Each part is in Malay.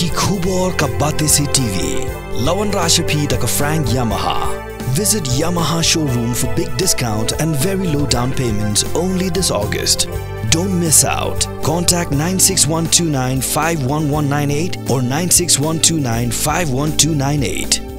Ki Khubor ka Bate Se TV. Lawan Rashapi da ka Frank Yamaha. Visit Yamaha showroom for big discount and very low down payments only this August. Don't miss out. Contact 96129 51198 or 96129 51298.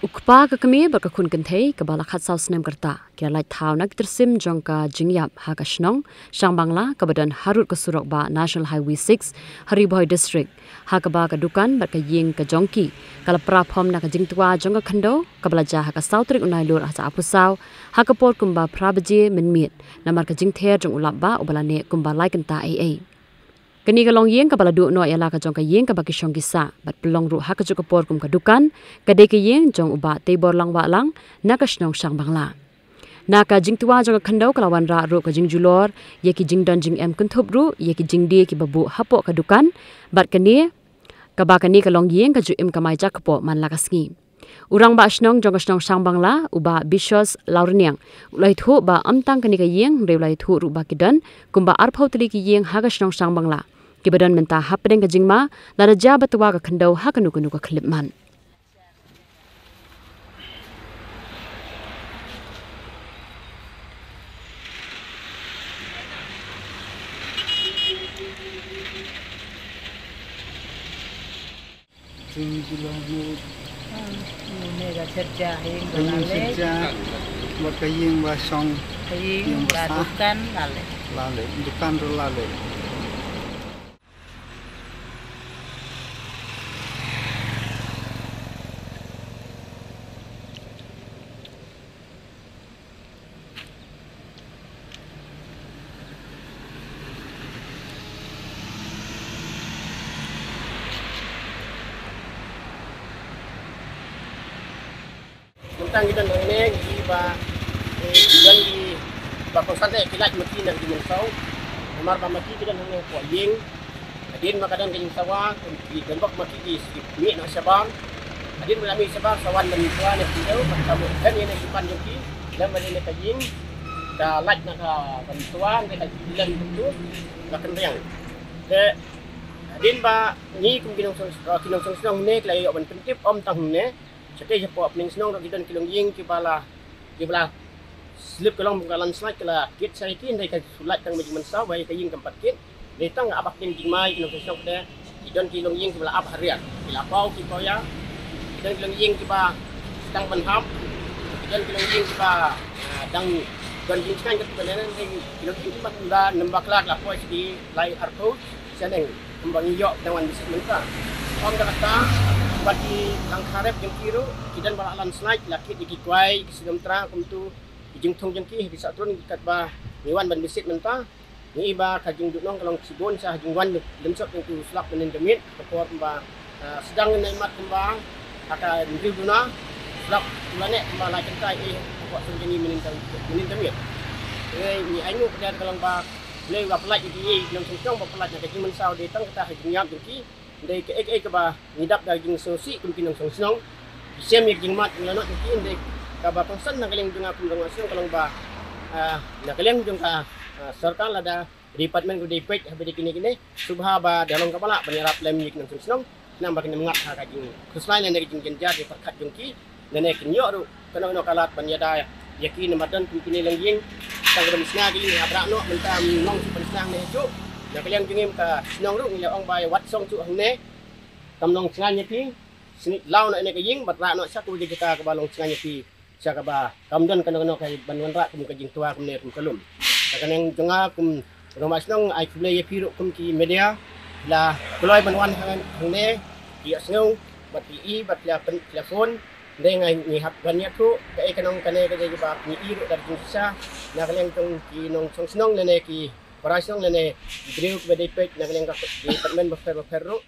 Ukpa ka kami berkakun kentai ke balakhat sau senem kerta kira lai thau nak tersim jongka jingyap ha ka shnong shang bangla ke badan harut ke surok ba National Highway 6 Hariboy District ha ka ba ka dukan ber ka ying ka jongki kala prapom nak jing tua jongka khando ka balaja ha ka sautrik unai lur ha cha apusau ha ka por kumba prabaje minmit namar ka jing ther jong ulap ba ubalane kumba lai kenta ai Kini kalong yeng ka baladu no yala ka jong ka yeng ka baki shong kisa bat pelong ru ha kajuk por kum ka dukan ka de ka yeng jong uba te bor lang wa lang na ka shnong shang bangla na ka jing tuwa jong ka khandau kalawan ra ru ka jing julor ye ki jing don jing em kun thup ru ye ki jing de ki babu hapo ka dukan bat kani ka ba kani kalong yeng ka ju em ka mai jak po man la ka sngi urang ba shnong jong ka shnong shang bangla uba bishos laurniang ulai thu ba amtang kani ka yeng re ulai thu ru ba kidan kumba arphau tli ki yeng ha ka shnong shang bangla Kibadan menta hapdeng ka jingma lada jabat tuwa ka khandau ha kanu ka klipman. Buat kaying basong kaying dukan lale dukan lale tentang kita nang di ba dan di bakosan teh kilat mati nang di mensau amar ba mati kita nang ko yeng adin makadan kaying sawa di dembok mati di mi na sabang adin melami sabang sawan dan tuan yang tidak kamu kan ini sipan joki dan melini kaying da lat na ka bantuan kita dilan betul ka kendang ke adin ba ni kum kinong song ne klai oban pentip om tang ne Jadi siapa pening senang dak kita kilong ying kibala slip kelong bukan slide kala kit saya kin dai ka sulat tang majman saw bai ka ying tempat kit dai tang abak kin jingmai kilong senang de idon kilong ying kibala ab harian bila pau ki ya idon kilong ying kiba sedang benham idon kilong ying kiba dang don ying kan ka kibala nan kilong ying kiba da nembak lak la poi di lai arto seneng kembang yok dengan bisik mentah om kata bagi lang karep yang kiro kidan bala landslide laki di kikwai kisidam tra kumtu jing thong jeng ki bisa turun kat ba niwan ban bisit mentah ni iba kajing dunong kalong sibon sa jing wan lemsok tu slap menen demit kapor ba sedang naimat kembang aka ndil duna slap ulane ba la kentai ko sunjeni menen demit ni ainu pada kalong ba le ba pelat di nang sungkong ba pelat na kajing mensau de tang kata hajing nyap jeng ki Dai ke ba ngidap daging sosi kumpi nang song sem yak jingmat ngano tin dai ka ba pangsan nang kaling dunga kum dong asong kalong ba na kaling dung ka sarkar lada department ko depet habis kini subha ba dalong kapala penyerap lem yik nang song nang ba kini mengat ha ka jing kuslain nang jing jenja de perkat jungki nene kinyo ru kana no kalat panyada yakin madan kini langging tang dem sna gi abra no mentam nong pensang ne ju Nak kalian jengim ka senong ru ngila ong bai wat song chu hang ne kam nong snganya pi sini lau na ne ka ying bat ra no sa ku di kita ka balong snganya pi sa ka ba kam don kana no kay banwan ra kum ka jing tua kum ne kum kalum ka kaneng jonga kum roma senong ai kule ye pi ru kum ki media la kuloi banwan hang ne ki snong bat pi bat la telefon dai ngai ni hap banyak tu ka e kanong kane ka je ba ni ru dar jing sa na kalian tong ki nong song senong ne ki Parasong na ne, video ko ba dipet na kaling department ba ferro